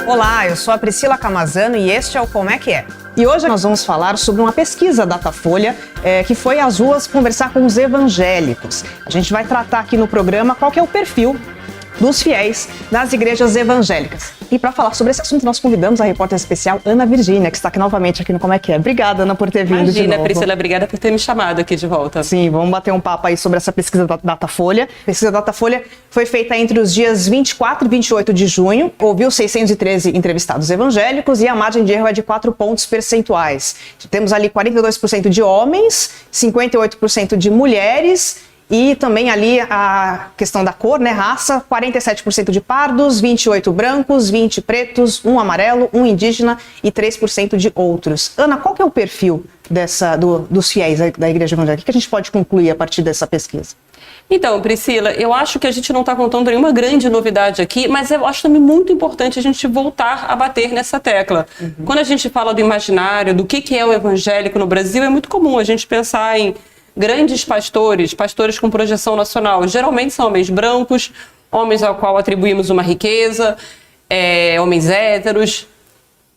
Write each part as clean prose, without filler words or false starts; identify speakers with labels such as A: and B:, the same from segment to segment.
A: Olá, eu sou a Priscila Camazano e este é o Como é que é? E hoje nós vamos falar sobre uma pesquisa Datafolha que foi às ruas conversar com os evangélicos. A gente vai tratar aqui no programa qual que é o perfil dos fiéis nas igrejas evangélicas. E para falar sobre esse assunto, nós convidamos a repórter especial Ana Virgínia, que está aqui novamente aqui no Como é que é. Obrigada, Ana, por ter vindo de novo.
B: Priscila, obrigada por ter me chamado aqui de volta.
A: Sim, vamos bater um papo aí sobre essa pesquisa da Datafolha. A pesquisa da Datafolha foi feita entre os dias 24 e 28 de junho, ouviu 613 entrevistados evangélicos e a margem de erro é de 4 pontos percentuais. Temos ali 42% de homens, 58% de mulheres, e também ali a questão da cor, né, raça, 47% de pardos, 28 brancos, 20 pretos, 1 amarelo, 1 indígena e 3% de outros. Ana, qual que é o perfil dos fiéis da igreja evangélica? O que a gente pode concluir a partir dessa pesquisa?
B: Então, Priscila, eu acho que a gente não está contando nenhuma grande novidade aqui, mas eu acho também muito importante a gente voltar a bater nessa tecla. Quando a gente fala do imaginário, do que é o evangélico no Brasil, é muito comum a gente pensar em grandes pastores com projeção nacional. Geralmente são homens brancos, homens ao qual atribuímos uma riqueza, homens héteros.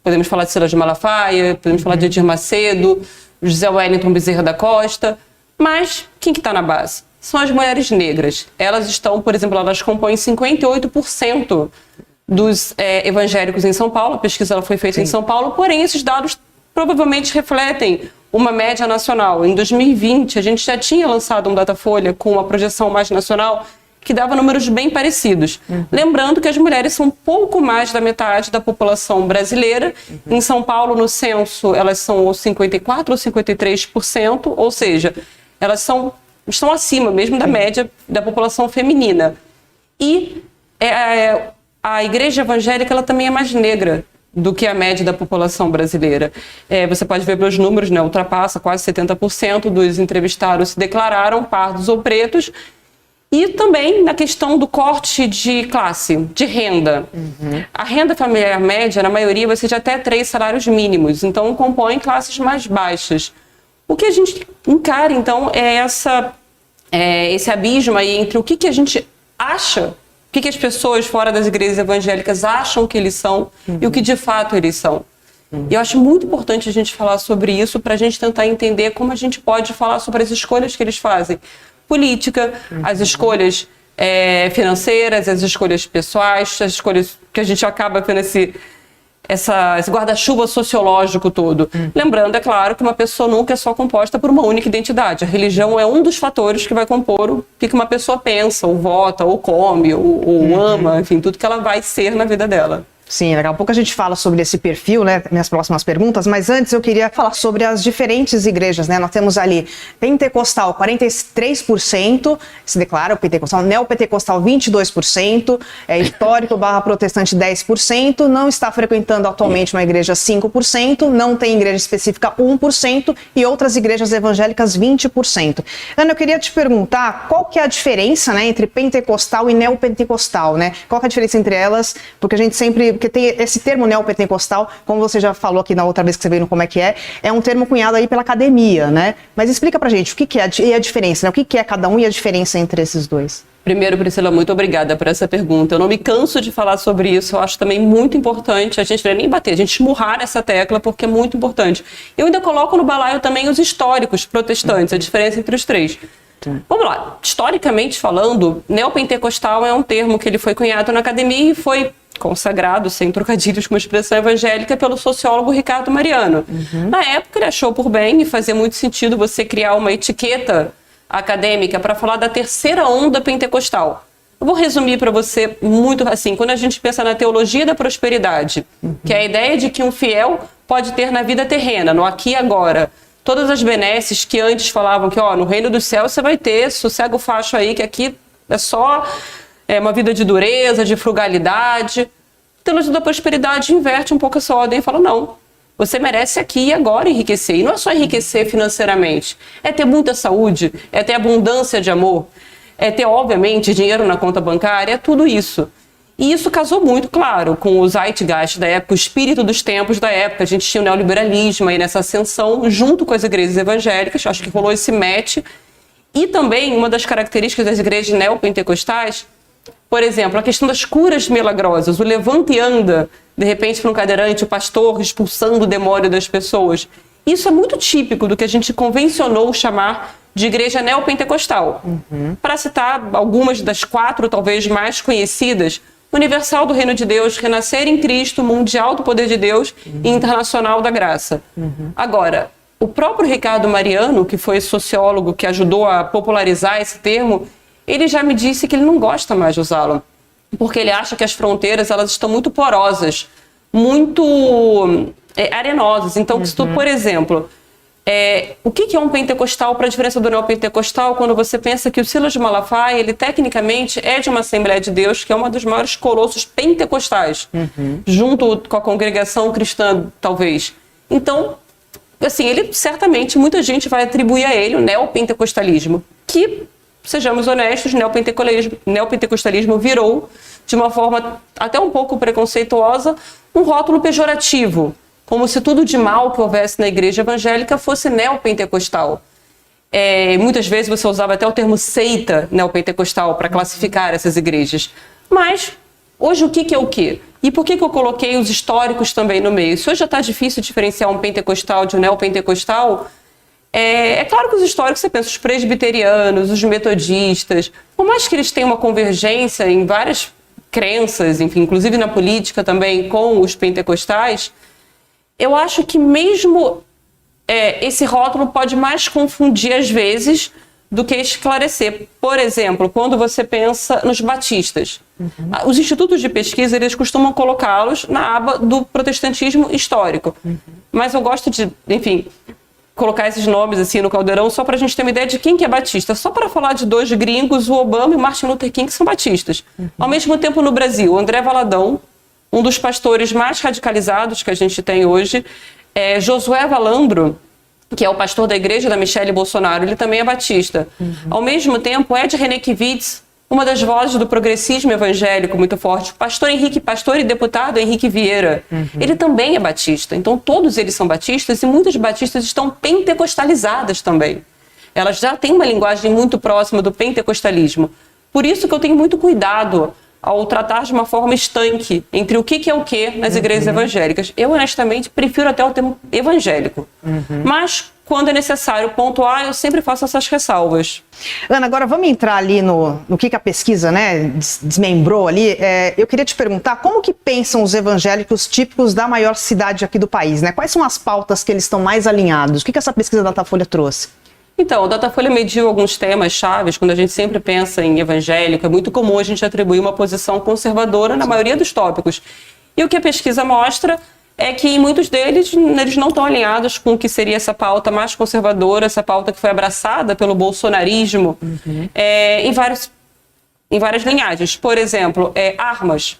B: Podemos falar de Silas de Malafaia, podemos falar de Edir Macedo, José Wellington Bezerra da Costa. Mas quem que está na base? São as mulheres negras. Elas estão, por exemplo, elas compõem 58% dos evangélicos em São Paulo. A pesquisa ela foi feita em São Paulo, porém esses dados provavelmente refletem uma média nacional. Em 2020, a gente já tinha lançado um Datafolha com uma projeção mais nacional que dava números bem parecidos. Lembrando que as mulheres são pouco mais da metade da população brasileira. Em São Paulo, no censo, elas são 54% ou 53%, ou seja, elas estão acima mesmo da média da população feminina. E a igreja evangélica ela também é mais negra do que a média da população brasileira. Você pode ver pelos números, né, ultrapassa quase 70% dos entrevistados se declararam pardos ou pretos. E também na questão do corte de classe, de renda. A renda familiar média, na maioria, vai ser de até 3 salários mínimos, então compõe classes mais baixas. O que a gente encara, então, é esse abismo aí entre o que a gente acha, o que as pessoas fora das igrejas evangélicas acham que eles são e o que de fato eles são. E eu acho muito importante a gente falar sobre isso para a gente tentar entender como a gente pode falar sobre as escolhas que eles fazem. Política, as escolhas financeiras, as escolhas pessoais, as escolhas que a gente acaba tendo esse guarda-chuva sociológico todo. Lembrando, é claro, que uma pessoa nunca é só composta por uma única identidade. A religião é um dos fatores que vai compor o que uma pessoa pensa, ou vota, ou come, ou ama, enfim, tudo que ela vai ser na vida dela.
A: Sim, daqui a pouco a gente fala sobre esse perfil, né, minhas próximas perguntas, mas antes eu queria falar sobre as diferentes igrejas, né, nós temos ali pentecostal 43%, se declara o pentecostal, neopentecostal 22%, histórico / protestante 10%, não está frequentando atualmente uma igreja 5%, não tem igreja específica 1% e outras igrejas evangélicas 20%. Ana, eu queria te perguntar qual que é a diferença, né, entre pentecostal e neopentecostal, né, qual que é a diferença entre elas, porque a gente sempre porque tem esse termo neopentecostal, como você já falou aqui na outra vez que você veio no Como é que é um termo cunhado aí pela academia, né? Mas explica pra gente o que é a diferença, né? O que é cada um e a diferença entre esses dois.
B: Primeiro, Priscila, muito obrigada por essa pergunta. Eu não me canso de falar sobre isso, eu acho também muito importante a gente não é nem bater, a gente esmurrar essa tecla, porque é muito importante. Eu ainda coloco no balaio também os históricos protestantes, a diferença entre os três. Vamos lá, historicamente falando, neopentecostal é um termo que ele foi cunhado na academia e foi consagrado, sem trocadilhos com a expressão evangélica, pelo sociólogo Ricardo Mariano. Na época ele achou por bem e fazia muito sentido você criar uma etiqueta acadêmica para falar da terceira onda pentecostal. Eu vou resumir para você muito assim, quando a gente pensa na teologia da prosperidade, que é a ideia de que um fiel pode ter na vida terrena, no aqui e agora, todas as benesses que antes falavam que no reino dos céus você vai ter, sossega o facho aí, que aqui é só uma vida de dureza, de frugalidade. A teologia da prosperidade inverte um pouco essa ordem e fala, não, você merece aqui e agora enriquecer. E não é só enriquecer financeiramente, é ter muita saúde, é ter abundância de amor, é ter, obviamente, dinheiro na conta bancária, é tudo isso. E isso casou muito, claro, com o zeitgeist da época, o espírito dos tempos da época. A gente tinha o neoliberalismo aí nessa ascensão, junto com as igrejas evangélicas, acho que rolou esse match. E também, uma das características das igrejas neopentecostais Por exemplo, a questão das curas milagrosas, o levanta e anda, de repente para um cadeirante, o pastor expulsando o demônio das pessoas. Isso é muito típico do que a gente convencionou chamar de igreja neopentecostal. Para citar algumas das 4, talvez, mais conhecidas: Universal do Reino de Deus, Renascer em Cristo, Mundial do Poder de Deus e Internacional da Graça. Agora, o próprio Ricardo Mariano, que foi sociólogo que ajudou a popularizar esse termo, ele já me disse que ele não gosta mais de usá-lo, porque ele acha que as fronteiras elas estão muito porosas, muito arenosas. Então, se tu, por exemplo, o que é um pentecostal para a diferença do neopentecostal, quando você pensa que o Silas de Malafaia, ele tecnicamente é de uma Assembleia de Deus, que é uma dos maiores colossos pentecostais, junto com a congregação cristã, talvez. Então, assim, ele certamente, muita gente vai atribuir a ele o neopentecostalismo, que, sejamos honestos, neopentecostalismo virou, de uma forma até um pouco preconceituosa, um rótulo pejorativo, como se tudo de mal que houvesse na igreja evangélica fosse neopentecostal. Muitas vezes você usava até o termo seita neopentecostal para classificar essas igrejas. Mas, hoje, o que é o quê? E por que eu coloquei os históricos também no meio? Se hoje já está difícil diferenciar um pentecostal de um neopentecostal, é claro que os históricos, você pensa, os presbiterianos, os metodistas, por mais que eles tenham uma convergência em várias crenças, enfim, inclusive na política também, com os pentecostais, eu acho que mesmo esse rótulo pode mais confundir às vezes do que esclarecer. Por exemplo, quando você pensa nos batistas, os institutos de pesquisa, eles costumam colocá-los na aba do protestantismo histórico. Mas eu gosto de, enfim, colocar esses nomes assim no caldeirão só para a gente ter uma ideia de quem que é batista. Só para falar de 2 gringos, o Obama e o Martin Luther King, que são batistas. Ao mesmo tempo, no Brasil, o André Valadão, um dos pastores mais radicalizados que a gente tem hoje, Josué Valandro, que é o pastor da igreja da Michelle Bolsonaro, ele também é batista. Ao mesmo tempo, Ed Renekiewicz, uma das vozes do progressismo evangélico muito forte, pastor e deputado Henrique Vieira, ele também é batista. Então, todos eles são batistas e muitas batistas estão pentecostalizadas também. Elas já têm uma linguagem muito próxima do pentecostalismo. Por isso que eu tenho muito cuidado ao tratar de uma forma estanque entre o que é o que nas igrejas evangélicas. Eu, honestamente, prefiro até o termo evangélico. Mas, quando é necessário pontuar, eu sempre faço essas ressalvas.
A: Ana, agora vamos entrar ali no que a pesquisa, né, desmembrou ali. Eu queria te perguntar como que pensam os evangélicos típicos da maior cidade aqui do país, né? Quais são as pautas que eles estão mais alinhados? O que essa pesquisa da Datafolha trouxe?
B: Então, o Datafolha mediu alguns temas chaves. Quando a gente sempre pensa em evangélico, é muito comum a gente atribuir uma posição conservadora na maioria dos tópicos. E o que a pesquisa mostra é que em muitos deles, eles não estão alinhados com o que seria essa pauta mais conservadora, essa pauta que foi abraçada pelo bolsonarismo em várias linhagens. Por exemplo, armas,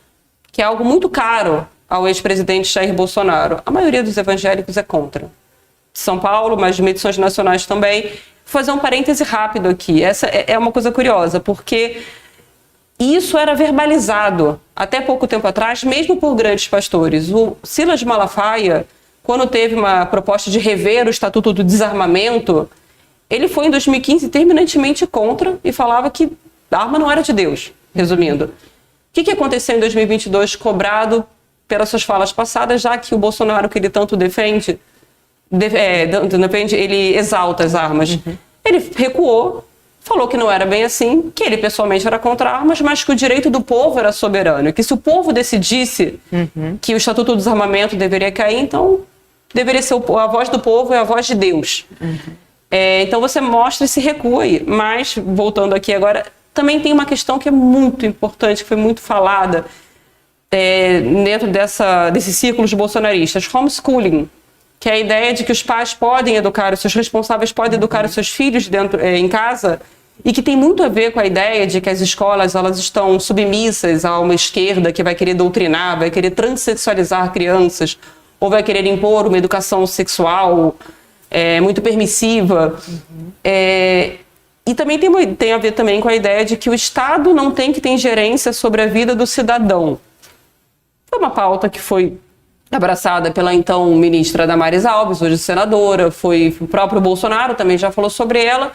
B: que é algo muito caro ao ex-presidente Jair Bolsonaro. A maioria dos evangélicos é contra. São Paulo, mas de medições nacionais também. Vou fazer um parêntese rápido aqui. Essa é uma coisa curiosa, porque isso era verbalizado até pouco tempo atrás, mesmo por grandes pastores. O Silas de Malafaia, quando teve uma proposta de rever o Estatuto do Desarmamento, ele foi em 2015 terminantemente contra e falava que a arma não era de Deus, resumindo. O que aconteceu em 2022, cobrado pelas suas falas passadas, já que o Bolsonaro, que ele tanto defende, ele exalta as armas. Ele recuou, falou que não era bem assim, que ele pessoalmente era contra armas, mas que o direito do povo era soberano, e que se o povo decidisse que o Estatuto do Desarmamento deveria cair, então deveria ser a voz do povo e a voz de Deus. Então você mostra esse recuo aí. Mas, voltando aqui agora, também tem uma questão que é muito importante, que foi muito falada dentro desses círculos bolsonaristas, homeschooling, que é a ideia de que os pais podem educar, os seus responsáveis podem educar os seus filhos em casa, e que tem muito a ver com a ideia de que as escolas elas estão submissas a uma esquerda que vai querer doutrinar, vai querer transexualizar crianças, ou vai querer impor uma educação sexual muito permissiva. E também tem a ver também com a ideia de que o Estado não tem que ter ingerência sobre a vida do cidadão. Foi uma pauta que foi abraçada pela então ministra Damares Alves, hoje senadora, foi o próprio Bolsonaro também já falou sobre ela,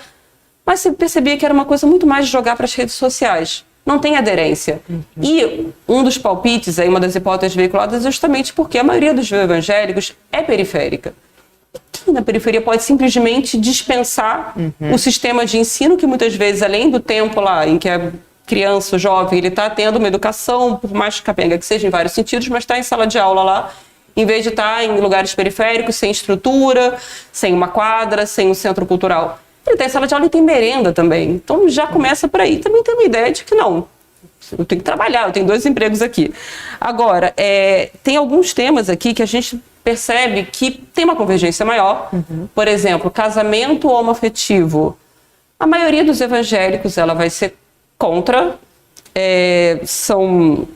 B: mas se percebia que era uma coisa muito mais de jogar para as redes sociais. não tem aderência. E um dos palpites, aí, uma das hipóteses veiculadas, é justamente porque a maioria dos evangélicos é periférica. Quem na periferia pode simplesmente dispensar o sistema de ensino, que muitas vezes, além do tempo lá em que a criança, o jovem, ele está tendo uma educação, por mais capenga que seja em vários sentidos, mas está em sala de aula lá, em vez de estar em lugares periféricos, sem estrutura, sem uma quadra, sem um centro cultural. Ele tem sala de aula e tem merenda também. Então já começa por aí. Também tem uma ideia de que não, eu tenho que trabalhar, eu tenho 2 empregos aqui. Agora, tem alguns temas aqui que a gente percebe que tem uma convergência maior. Por exemplo, casamento homoafetivo. A maioria dos evangélicos ela vai ser contra. São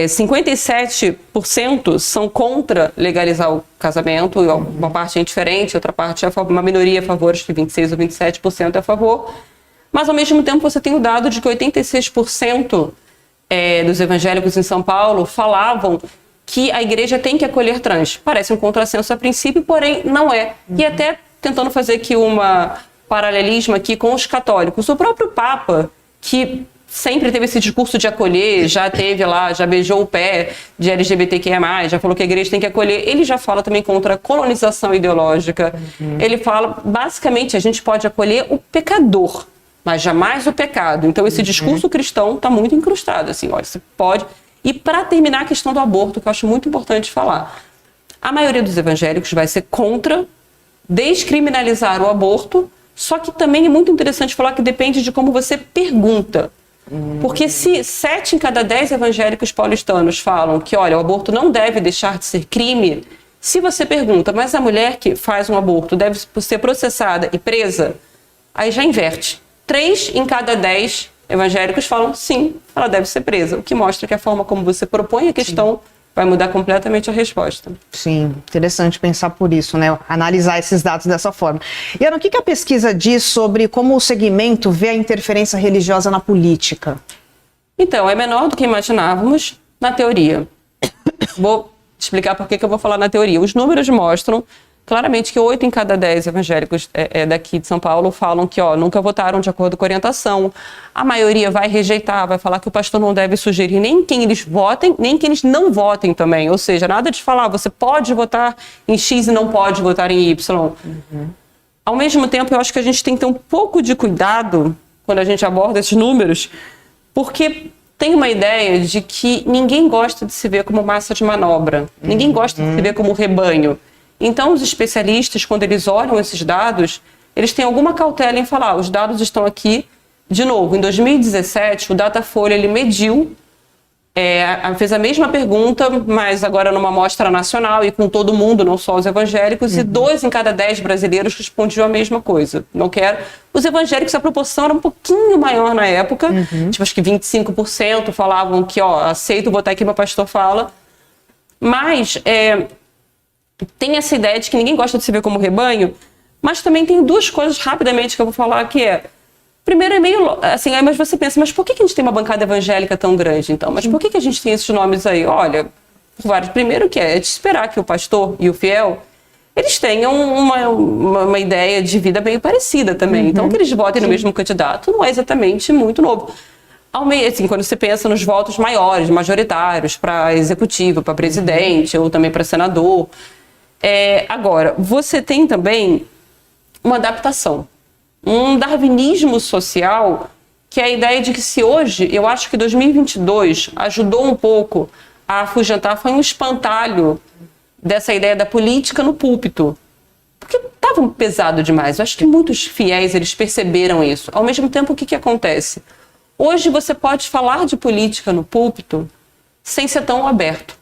B: 57% são contra legalizar o casamento, uma parte é indiferente, outra parte é a favor, uma minoria a favor, acho que 26% ou 27% é a favor, mas ao mesmo tempo você tem o dado de que 86% dos evangélicos em São Paulo falavam que a igreja tem que acolher trans. Parece um contrassenso a princípio, porém não é. E até tentando fazer aqui um paralelismo aqui com os católicos, o próprio Papa, que sempre teve esse discurso de acolher, já beijou o pé de LGBTQIA+, já falou que a igreja tem que acolher. Ele já fala também contra a colonização ideológica. Ele fala, basicamente, a gente pode acolher o pecador, mas jamais o pecado. Então, esse discurso cristão está muito incrustado. Assim, olha, você pode... E para terminar a questão do aborto, que eu acho muito importante falar, a maioria dos evangélicos vai ser contra descriminalizar o aborto, só que também é muito interessante falar que depende de como você pergunta. Porque se 7 em cada 10 evangélicos paulistanos falam que, olha, o aborto não deve deixar de ser crime, se você pergunta, mas a mulher que faz um aborto deve ser processada e presa, aí já inverte. 3 em cada 10 evangélicos falam sim, ela deve ser presa, o que mostra que a forma como você propõe a questão vai mudar completamente a resposta.
A: Sim, interessante pensar por isso, né? Analisar esses dados dessa forma. E Ana, o que a pesquisa diz sobre como o segmento vê a interferência religiosa na política?
B: Então, é menor do que imaginávamos na teoria. Vou explicar por que eu vou falar na teoria. Os números mostram claramente que 8 em cada 10 evangélicos daqui de São Paulo falam que nunca votaram de acordo com a orientação. A maioria vai rejeitar, vai falar que o pastor não deve sugerir nem quem eles votem, nem que eles não votem também. Ou seja, nada de falar, você pode votar em X e não pode votar em Y. Ao mesmo tempo, eu acho que a gente tem que ter um pouco de cuidado quando a gente aborda esses números, porque tem uma ideia de que ninguém gosta de se ver como massa de manobra. Ninguém gosta de se ver como rebanho. Então, os especialistas, quando eles olham esses dados, eles têm alguma cautela em falar, os dados estão aqui. De novo, em 2017, o Datafolha ele mediu, fez a mesma pergunta, mas agora numa amostra nacional e com todo mundo, não só os evangélicos, e 2 em cada 10 brasileiros respondiam a mesma coisa. Não quero. Os evangélicos, a proporção era um pouquinho maior na época, tipo, acho que 25% falavam que, aceito votar aqui, meu pastor fala. Mas tem essa ideia de que ninguém gosta de se ver como rebanho, mas também tem 2 coisas rapidamente que eu vou falar que primeiro é meio assim, mas você pensa, mas por que a gente tem uma bancada evangélica tão grande então? Mas por que a gente tem esses nomes aí? Olha, por vários. Primeiro que é de esperar que o pastor e o fiel, eles tenham uma ideia de vida meio parecida também. Então que eles votem no mesmo candidato não é exatamente muito novo. Assim, quando você pensa nos votos maiores, majoritários, para executivo, para presidente ou também para senador. Agora, você tem também uma adaptação, um darwinismo social, que é a ideia de que se hoje, eu acho que 2022 ajudou um pouco a afugentar, foi um espantalho dessa ideia da política no púlpito, porque estava pesado demais. Eu acho que muitos fiéis, eles perceberam isso. Ao mesmo tempo, o que acontece? Hoje você pode falar de política no púlpito sem ser tão aberto.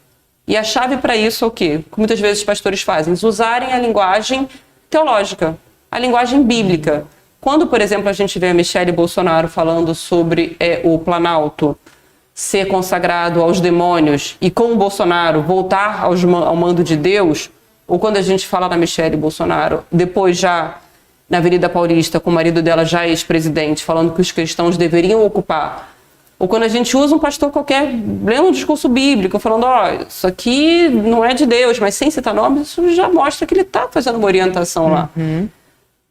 B: E a chave para isso é o quê? Que muitas vezes os pastores fazem, usarem a linguagem teológica, a linguagem bíblica. Quando, por exemplo, a gente vê a Michelle Bolsonaro falando sobre o Planalto ser consagrado aos demônios e com o Bolsonaro voltar ao mando de Deus, ou quando a gente fala da Michelle Bolsonaro, depois já na Avenida Paulista, com o marido dela já ex-presidente, falando que os cristãos deveriam ocupar. Ou quando a gente usa um pastor qualquer, lendo um discurso bíblico, falando, isso aqui não é de Deus, mas sem citar nome, isso já mostra que ele está fazendo uma orientação lá.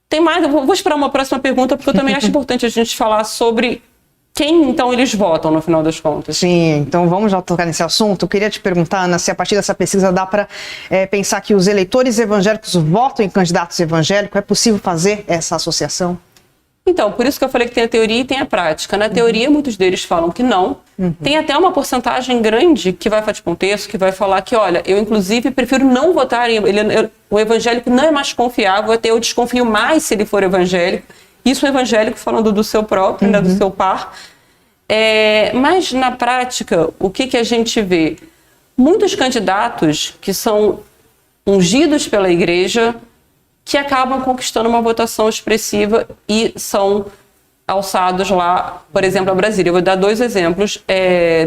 B: Tem mais, eu vou esperar uma próxima pergunta, porque eu também acho importante a gente falar sobre quem então eles votam no final das contas?
A: Sim, então vamos já tocar nesse assunto. Eu queria te perguntar, Ana, se a partir dessa pesquisa dá para pensar que os eleitores evangélicos votam em candidatos evangélicos, é possível fazer essa associação?
B: Então, por isso que eu falei que tem a teoria e tem a prática. Na teoria, muitos deles falam que não. Tem até uma porcentagem grande que vai fazer um texto, que vai falar que, olha, eu inclusive prefiro não votar em... o evangélico não é mais confiável, até eu desconfio mais se ele for evangélico. Isso é evangélico falando do seu próprio, né, do seu par. Mas, na prática, o que a gente vê? Muitos candidatos que são ungidos pela igreja que acabam conquistando uma votação expressiva e são alçados lá, por exemplo, a Brasília. Eu vou dar 2 exemplos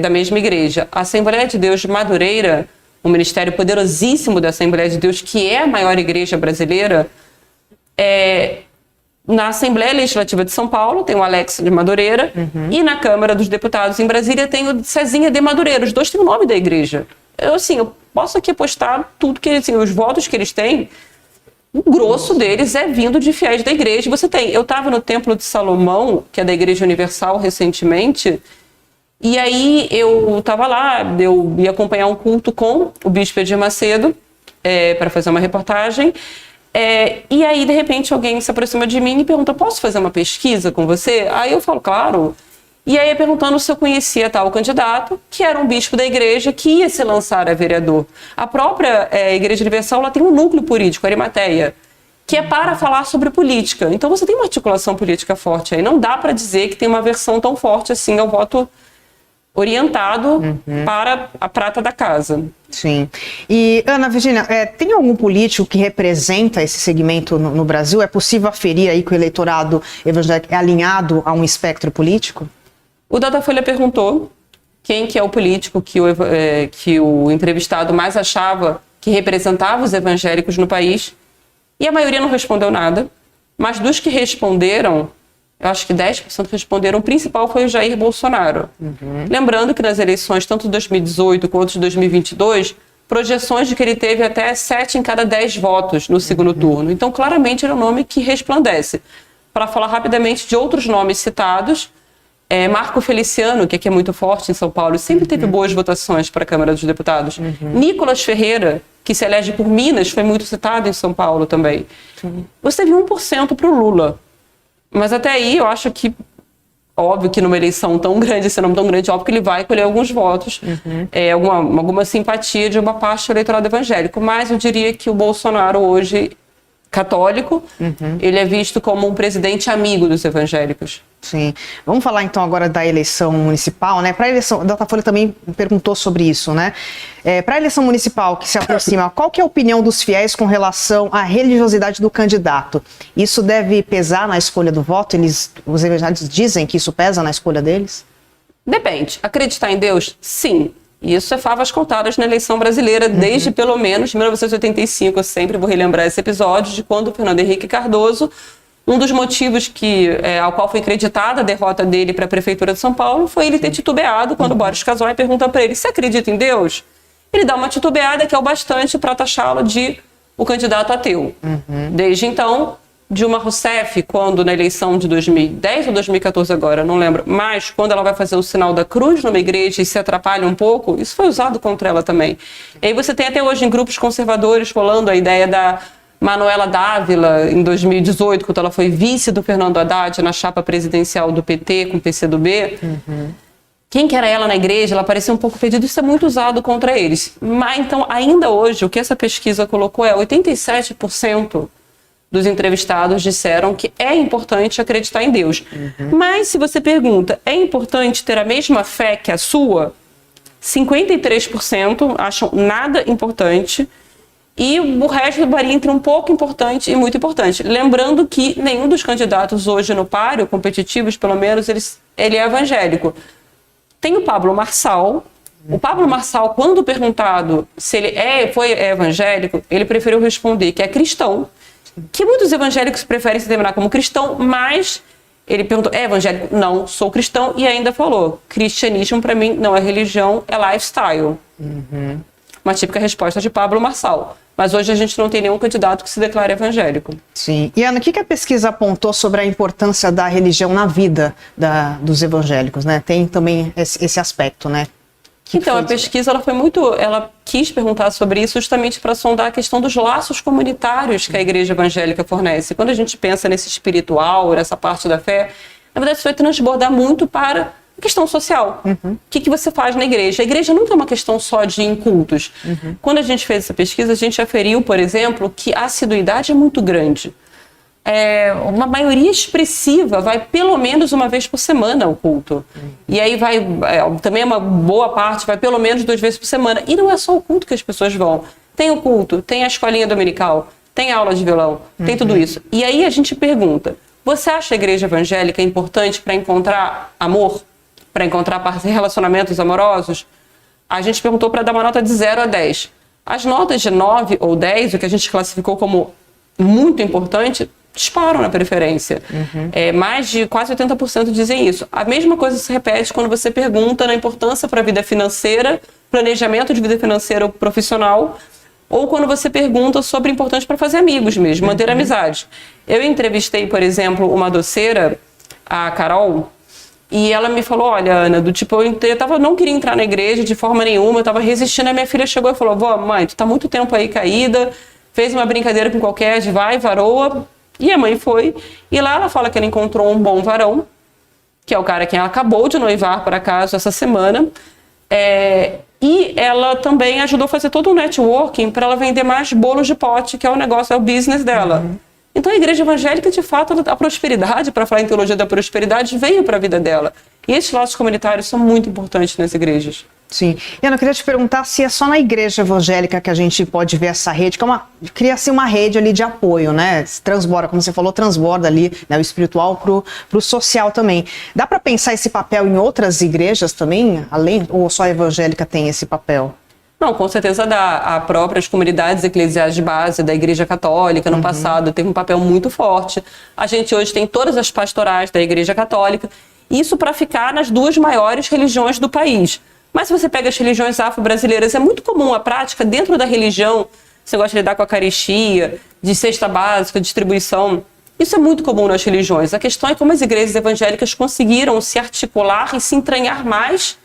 B: da mesma igreja. A Assembleia de Deus de Madureira, um ministério poderosíssimo da Assembleia de Deus, que é a maior igreja brasileira, na Assembleia Legislativa de São Paulo tem o Alex de Madureira e na Câmara dos Deputados em Brasília tem o Cezinha de Madureira. Os dois têm o nome da igreja. Eu posso aqui apostar tudo que os votos que eles têm, o grosso deles é vindo de fiéis da igreja. Eu estava no Templo de Salomão, que é da Igreja Universal, recentemente, e aí eu estava lá, eu ia acompanhar um culto com o Bispo Edir Macedo para fazer uma reportagem. E aí, de repente, alguém se aproxima de mim e pergunta, posso fazer uma pesquisa com você? Aí eu falo, claro. E aí, perguntando se eu conhecia tal candidato, que era um bispo da igreja que ia se lançar a vereador. A própria Igreja Universal, ela tem um núcleo político, Arimateia, que é para falar sobre política. Então, você tem uma articulação política forte aí. Não dá para dizer que tem uma versão tão forte assim ao voto orientado para a prata da casa.
A: Sim. E, Ana Virgínia, tem algum político que representa esse segmento no Brasil? É possível aferir aí que o eleitorado evangélico é alinhado a um espectro político?
B: O Datafolha perguntou quem que é o político que o entrevistado mais achava que representava os evangélicos no país, e a maioria não respondeu nada, mas dos que responderam, eu acho que 10% responderam, o principal foi o Jair Bolsonaro. Lembrando que nas eleições, tanto de 2018 quanto de 2022, projeções de que ele teve até 7 em cada 10 votos no segundo turno. Então, claramente, era um nome que resplandece. Para falar rapidamente de outros nomes citados, Marco Feliciano, que aqui é muito forte em São Paulo, sempre teve boas votações para a Câmara dos Deputados. Nicolas Ferreira, que se elege por Minas, foi muito citado em São Paulo também. Você teve 1% para o Lula. Mas até aí eu acho que, óbvio que numa eleição tão grande, esse nome tão grande, óbvio que ele vai colher alguns votos, alguma simpatia de uma parte do eleitorado evangélico. Mas eu diria que o Bolsonaro hoje, católico, ele é visto como um presidente amigo dos evangélicos.
A: Sim. Vamos falar então agora da eleição municipal, né? Para a eleição, o Datafolha também perguntou sobre isso, né? Para a eleição municipal que se aproxima, qual que é a opinião dos fiéis com relação à religiosidade do candidato? Isso deve pesar na escolha do voto? Os evangélicos dizem que isso pesa na escolha deles?
B: Depende. Acreditar em Deus? Sim. Isso é favas contadas na eleição brasileira, desde pelo menos 1985. Eu sempre vou relembrar esse episódio de quando o Fernando Henrique Cardoso, um dos motivos ao qual foi acreditada a derrota dele para a Prefeitura de São Paulo foi ele ter titubeado quando Boris Casoy pergunta para ele, você acredita em Deus? Ele dá uma titubeada que é o bastante para taxá-lo de o candidato ateu. Desde então, Dilma Rousseff, quando na eleição de 2010 ou 2014 agora, não lembro, mas quando ela vai fazer o sinal da cruz numa igreja e se atrapalha um pouco, isso foi usado contra ela também. E aí você tem até hoje em grupos conservadores rolando a ideia da Manuela Dávila, em 2018, quando ela foi vice do Fernando Haddad na chapa presidencial do PT com o PCdoB, quem que era ela na igreja? Ela parecia um pouco perdida. Isso é muito usado contra eles. Mas então, ainda hoje, o que essa pesquisa colocou 87% dos entrevistados disseram que é importante acreditar em Deus. Mas se você pergunta, é importante ter a mesma fé que a sua? 53% acham nada importante e o resto varia entre um pouco importante e muito importante. Lembrando que nenhum dos candidatos hoje no páreo, competitivos pelo menos, ele é evangélico. Tem o Pablo Marçal. O Pablo Marçal, quando perguntado se ele foi evangélico, ele preferiu responder que é cristão, que muitos evangélicos preferem se denominar como cristão, mas ele perguntou, é evangélico? Não, sou cristão, e ainda falou, cristianismo para mim não é religião, é lifestyle. uma típica resposta de Pablo Marçal. Mas hoje a gente não tem nenhum candidato que se declare evangélico.
A: Sim. E Ana, o que a pesquisa apontou sobre a importância da religião na vida dos evangélicos, né? Tem também esse aspecto, né?
B: Então, a pesquisa ela quis perguntar sobre isso justamente para sondar a questão dos laços comunitários que a igreja evangélica fornece. Quando a gente pensa nesse espiritual, nessa parte da fé, na verdade isso vai transbordar muito para a questão social. O que você faz na igreja? A igreja nunca é uma questão só de cultos. Quando a gente fez essa pesquisa, a gente aferiu, por exemplo, que a assiduidade é muito grande. Uma maioria expressiva vai pelo menos uma vez por semana ao culto. E aí também uma boa parte vai pelo menos 2 vezes por semana. E não é só o culto que as pessoas vão. Tem o culto, tem a escolinha dominical, tem aula de violão, tem tudo isso. E aí a gente pergunta, você acha a igreja evangélica importante para encontrar amor? Para encontrar relacionamentos amorosos? A gente perguntou para dar uma nota de 0 a 10. As notas de 9 ou 10, o que a gente classificou como muito importante, disparam na preferência. Mais de quase 80% dizem isso. A mesma coisa se repete quando você pergunta na importância para a vida financeira, planejamento de vida financeira profissional, ou quando você pergunta sobre importante para fazer amigos mesmo, manter amizade. Eu entrevistei, por exemplo, uma doceira, a Carol, e ela me falou, olha, Ana, eu não queria entrar na igreja de forma nenhuma, eu estava resistindo, a minha filha chegou e falou, vó, mãe, tu tá muito tempo aí caída, fez uma brincadeira com qualquer, vai, varoa, e a mãe foi, e lá ela fala que ela encontrou um bom varão, que é o cara que ela acabou de noivar, por acaso, essa semana, e ela também ajudou a fazer todo um networking para ela vender mais bolos de pote, que é o business dela. Então a igreja evangélica, de fato, a prosperidade, para falar em teologia da prosperidade, veio para a vida dela. E esses laços comunitários são muito importantes nas igrejas.
A: Sim. E Ana, eu queria te perguntar se é só na igreja evangélica que a gente pode ver essa rede, que cria-se uma rede ali de apoio, né? Transborda, como você falou, transborda ali, né, o espiritual pro social também. Dá para pensar esse papel em outras igrejas também, ou só a evangélica tem esse papel?
B: Não, com certeza dá. A próprias comunidades eclesiais de base da Igreja Católica, no passado, teve um papel muito forte. A gente hoje tem todas as pastorais da Igreja Católica, isso para ficar nas 2 maiores religiões do país. Mas se você pega as religiões afro-brasileiras, é muito comum a prática dentro da religião, você gosta de lidar com a Eucaristia, de cesta básica, distribuição. Isso é muito comum nas religiões. A questão é como as igrejas evangélicas conseguiram se articular e se entranhar mais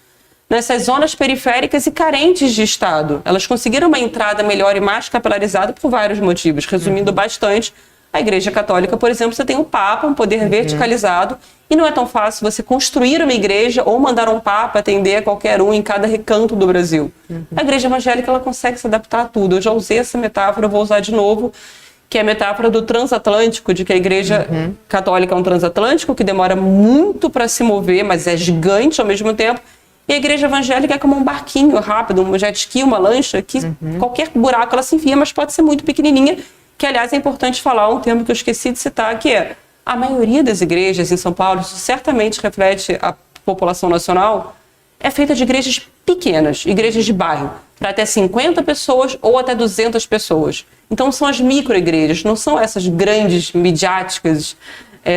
B: nessas zonas periféricas e carentes de Estado. Elas conseguiram uma entrada melhor e mais capilarizada por vários motivos. Resumindo bastante, a Igreja Católica, por exemplo, você tem o Papa, um poder verticalizado, e não é tão fácil você construir uma igreja ou mandar um Papa atender a qualquer um em cada recanto do Brasil. A Igreja Evangélica ela consegue se adaptar a tudo. Eu já usei essa metáfora, eu vou usar de novo, que é a metáfora do transatlântico, de que a Igreja Católica é um transatlântico que demora muito para se mover, mas é gigante ao mesmo tempo. E a igreja evangélica é como um barquinho rápido, um jet ski, uma lancha, que qualquer buraco ela se enfia, mas pode ser muito pequenininha, que aliás é importante falar um termo que eu esqueci de citar, que é a maioria das igrejas em São Paulo, isso certamente reflete a população nacional, é feita de igrejas pequenas, igrejas de bairro, para até 50 pessoas ou até 200 pessoas. Então são as microigrejas, não são essas grandes, midiáticas,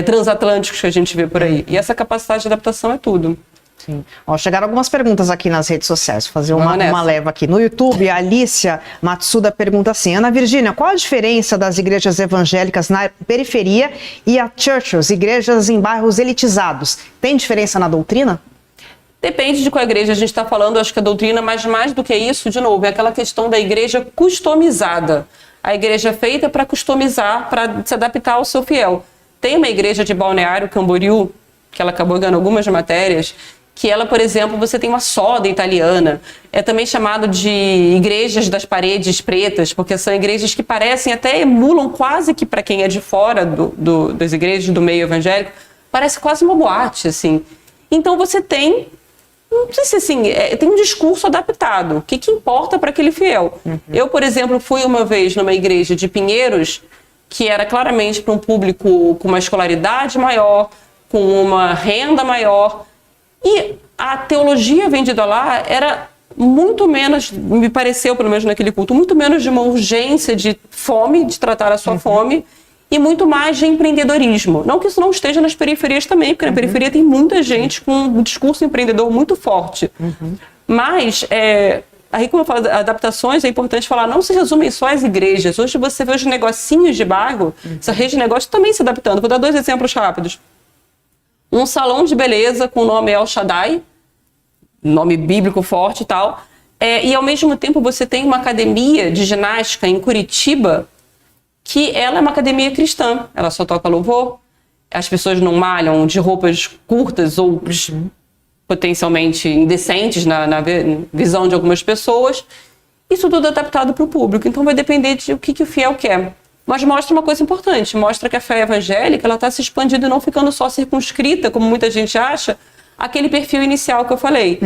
B: transatlânticos que a gente vê por aí. E essa capacidade de adaptação é tudo.
A: Sim. Ó, chegaram algumas perguntas aqui nas redes sociais. Vou fazer uma leva aqui. No YouTube, a Alicia Matsuda pergunta assim: Ana Virgínia, qual a diferença das igrejas evangélicas na periferia e a churches, igrejas em bairros elitizados? Tem diferença na doutrina?
B: Depende de qual igreja a gente está falando, acho que a doutrina, mas mais do que isso, de novo, é aquela questão da igreja customizada. A igreja é feita para customizar, para se adaptar ao seu fiel. Tem uma igreja de Balneário Camboriú, que ela acabou ganhando algumas matérias, que ela, por exemplo, você tem uma soda italiana. É também chamado de igrejas das paredes pretas, porque são igrejas que parecem, até emulam quase que, para quem é de fora das igrejas do meio evangélico, parece quase uma boate, assim. Então você tem, não sei se assim, tem um discurso adaptado. O que importa para aquele fiel? Eu, por exemplo, fui uma vez numa igreja de Pinheiros, que era claramente para um público com uma escolaridade maior, com uma renda maior, e a teologia vendida lá era muito menos, me pareceu pelo menos naquele culto, muito menos de uma urgência de fome, de tratar a sua fome, e muito mais de empreendedorismo. Não que isso não esteja nas periferias também, porque na periferia tem muita gente com um discurso empreendedor muito forte. Mas aí como eu falo, adaptações, é importante falar, não se resumem só às igrejas. Hoje você vê os negocinhos de bairro, essa rede de negócio também se adaptando. Vou dar 2 exemplos rápidos. Um salão de beleza com o nome El Shaddai, nome bíblico forte e tal, e ao mesmo tempo você tem uma academia de ginástica em Curitiba, que ela é uma academia cristã, ela só toca louvor, as pessoas não malham de roupas curtas ou potencialmente indecentes na visão de algumas pessoas. Isso tudo é adaptado para o público, então vai depender de o que o fiel quer. Mas mostra uma coisa importante, mostra que a fé evangélica está se expandindo e não ficando só circunscrita, como muita gente acha, aquele perfil inicial que eu falei.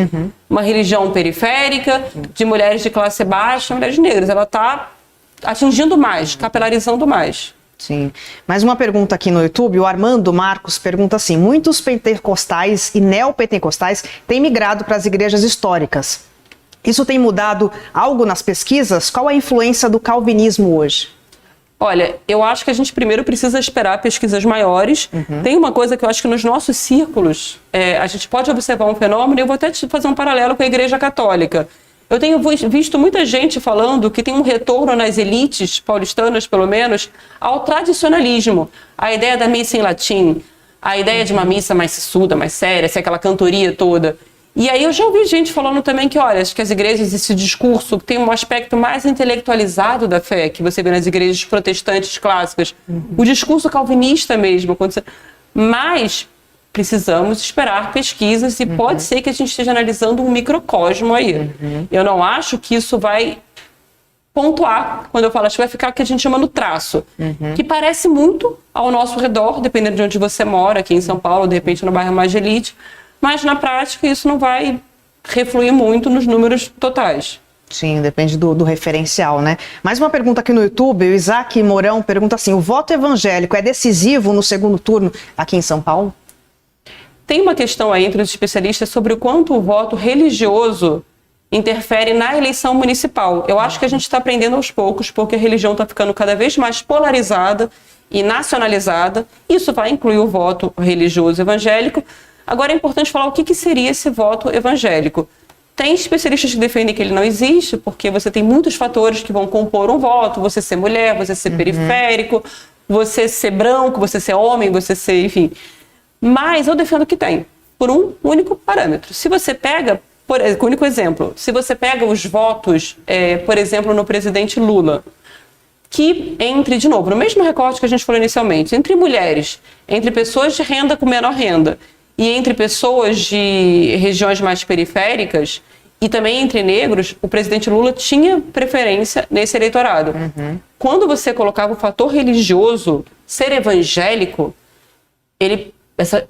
B: Uma religião periférica, de mulheres de classe baixa, mulheres negras. Ela está atingindo mais, capilarizando mais.
A: Sim. Mais uma pergunta aqui no YouTube, o Armando Marcos pergunta assim, muitos pentecostais e neopentecostais têm migrado para as igrejas históricas. Isso tem mudado algo nas pesquisas? Qual a influência do calvinismo hoje?
B: Olha, eu acho que a gente primeiro precisa esperar pesquisas maiores. Tem uma coisa que eu acho que nos nossos círculos, a gente pode observar um fenômeno, e eu vou até fazer um paralelo com a Igreja Católica. Eu tenho visto muita gente falando que tem um retorno nas elites paulistanas, pelo menos, ao tradicionalismo. A ideia da missa em latim, a ideia de uma missa mais sissuda, mais séria, aquela cantoria toda. E aí eu já ouvi gente falando também que, olha, acho que as igrejas, esse discurso tem um aspecto mais intelectualizado da fé, que você vê nas igrejas protestantes clássicas. O discurso calvinista mesmo. Mas precisamos esperar pesquisas e pode ser que a gente esteja analisando um microcosmo aí. Eu não acho que isso vai pontuar, quando eu falo, acho que vai ficar o que a gente chama no traço, que parece muito ao nosso redor, dependendo de onde você mora, aqui em São Paulo, de repente no bairro mais de elite, mas na prática isso não vai refluir muito nos números totais.
A: Sim, depende do referencial, né? Mais uma pergunta aqui no YouTube, o Isaac Mourão pergunta assim, o voto evangélico é decisivo no segundo turno aqui em São Paulo?
B: Tem uma questão aí entre os especialistas sobre o quanto o voto religioso interfere na eleição municipal. Eu acho que a gente está aprendendo aos poucos, porque a religião está ficando cada vez mais polarizada e nacionalizada. Isso vai incluir o voto religioso evangélico. Agora é importante falar o que seria esse voto evangélico. Tem especialistas que defendem que ele não existe, porque você tem muitos fatores que vão compor um voto, você ser mulher, você ser periférico, você ser branco, você ser homem, você ser, enfim... Mas eu defendo que tem, por um único parâmetro. Se você pega, único exemplo, se você pega os votos, por exemplo, no presidente Lula, que entre, de novo, no mesmo recorte que a gente falou inicialmente, entre mulheres, entre pessoas de renda com menor renda e entre pessoas de regiões mais periféricas e também entre negros, o presidente Lula tinha preferência nesse eleitorado. Quando você colocava o fator religioso, ser evangélico, essa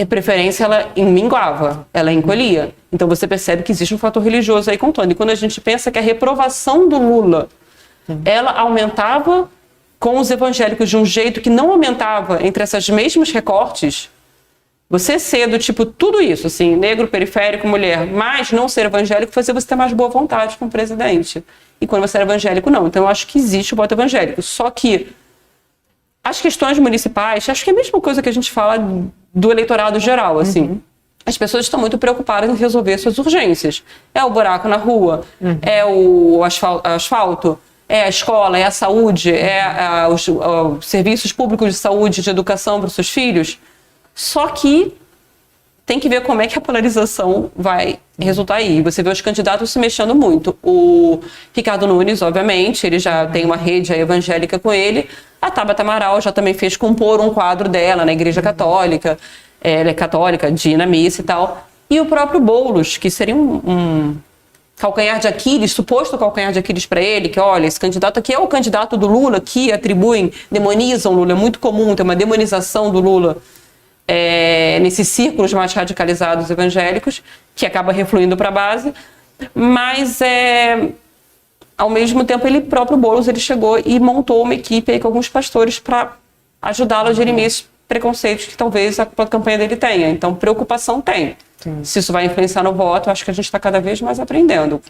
B: preferência ela minguava, ela encolhia. Então você percebe que existe um fator religioso aí contando. E quando a gente pensa que a reprovação do Lula, ela aumentava com os evangélicos de um jeito que não aumentava entre esses mesmos recortes, você ser do tipo tudo isso, assim, negro, periférico, mulher, mas não ser evangélico, fazia você ter mais boa vontade com o presidente. E quando você era evangélico, não. Então eu acho que existe o voto evangélico. Só que as questões municipais, acho que é a mesma coisa que a gente fala do eleitorado geral, assim. As pessoas estão muito preocupadas em resolver suas urgências. É o buraco na rua, é o asfalto, é a escola, é a saúde, os serviços públicos de saúde, de educação para os seus filhos. Só que tem que ver como é que a polarização vai resultar aí. Você vê os candidatos se mexendo muito. O Ricardo Nunes, obviamente, ele já tem uma rede evangélica com ele. A Tabata Amaral já também fez compor um quadro dela na Igreja Católica. Ela é católica, de ir na missa e tal. E o próprio Boulos, que seria um calcanhar de Aquiles, suposto calcanhar de Aquiles para ele, que olha, esse candidato aqui é o candidato do Lula, que demonizam o Lula. É muito comum ter uma demonização do Lula nesses círculos mais radicalizados evangélicos, que acaba refluindo para a base, mas ao mesmo tempo ele próprio Boulos ele chegou e montou uma equipe aí com alguns pastores para ajudá-lo a dirimir esses preconceitos que talvez a campanha dele tenha. Então preocupação tem. Sim. Se isso vai influenciar no voto, acho que a gente está cada vez mais aprendendo.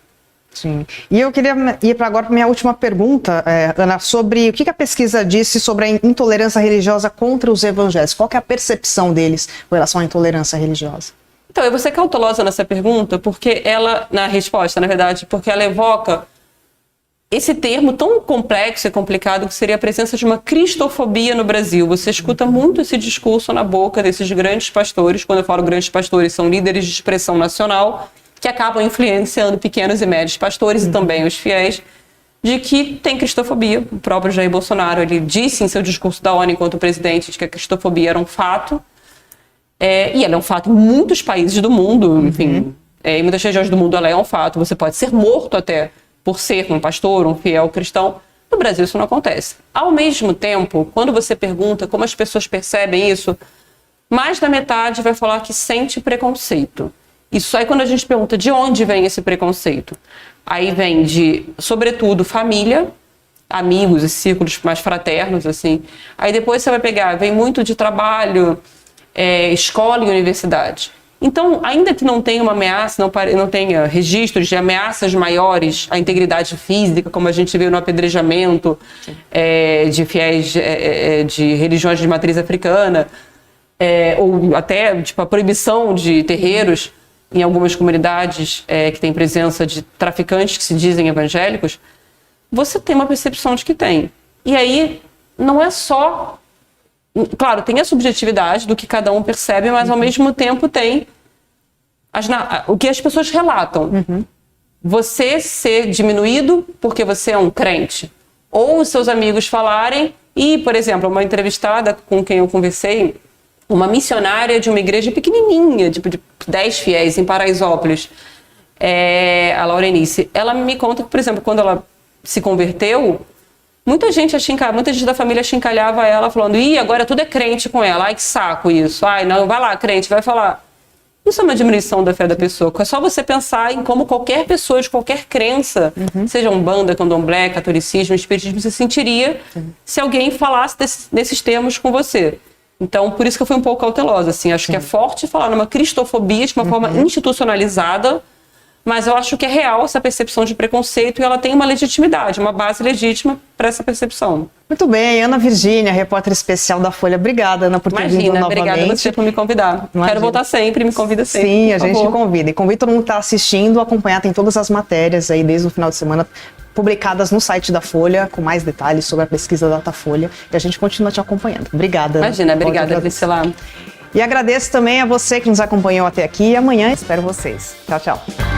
A: Sim. E eu queria ir agora para minha última pergunta, Ana, sobre o que a pesquisa disse sobre a intolerância religiosa contra os evangélicos. Qual que é a percepção deles com relação à intolerância religiosa?
B: Então, eu vou ser cautelosa nessa pergunta, porque ela, na resposta, na verdade, porque ela evoca esse termo tão complexo e complicado que seria a presença de uma cristofobia no Brasil. Você escuta muito esse discurso na boca desses grandes pastores. Quando eu falo grandes pastores, são líderes de expressão nacional que acabam influenciando pequenos e médios pastores e também os fiéis, de que tem cristofobia. O próprio Jair Bolsonaro, ele disse em seu discurso da ONU enquanto presidente de que a cristofobia era um fato. E ela é um fato em muitos países do mundo, enfim, em muitas regiões do mundo ela é um fato. Você pode ser morto até por ser um pastor, um fiel cristão. No Brasil isso não acontece. Ao mesmo tempo, quando você pergunta como as pessoas percebem isso, mais da metade vai falar que sente preconceito. Isso aí quando a gente pergunta de onde vem esse preconceito. Aí vem de, sobretudo, família, amigos e círculos mais fraternos, assim. Aí depois você vai pegar, vem muito de trabalho, escola e universidade. Então, ainda que não tenha uma ameaça, não tenha registros de ameaças maiores à integridade física, como a gente viu no apedrejamento de fiéis de religiões de matriz africana, ou até tipo, a proibição de terreiros em algumas comunidades que tem presença de traficantes que se dizem evangélicos, você tem uma percepção de que tem. E aí, não é só... Claro, tem a subjetividade do que cada um percebe, mas ao mesmo tempo tem o que as pessoas relatam. Você ser diminuído porque você é um crente. Ou os seus amigos falarem, e, por exemplo, uma entrevistada com quem eu conversei, uma missionária de uma igreja pequenininha, tipo de 10 fiéis, em Paraisópolis, a Laurenice, ela me conta que, por exemplo, quando ela se converteu, muita gente da família achincalhava ela, falando, agora tudo é crente com ela, ai que saco isso, ai não, vai lá crente, vai falar. Isso é uma diminuição da fé da pessoa, é só você pensar em como qualquer pessoa de qualquer crença, seja umbanda, candomblé, catolicismo, espiritismo, se sentiria se alguém falasse desses termos com você. Então, por isso que eu fui um pouco cautelosa, assim, acho que é forte falar numa cristofobia de uma forma institucionalizada, mas eu acho que é real essa percepção de preconceito e ela tem uma legitimidade, uma base legítima para essa percepção.
A: Muito bem, Ana Virgínia, repórter especial da Folha. Obrigada, Ana, por ter vindo novamente.
B: Obrigada a você por me convidar.
A: Imagina.
B: Quero voltar sempre, me convida sempre.
A: Sim, a gente convida. E convido todo mundo que está assistindo a acompanhar, tem todas as matérias aí desde o final de semana publicadas no site da Folha, com mais detalhes sobre a pesquisa da Datafolha. E a gente continua te acompanhando. Obrigada.
B: Imagina, obrigada, Priscila.
A: E agradeço também a você que nos acompanhou até aqui. E amanhã espero vocês. Tchau, tchau.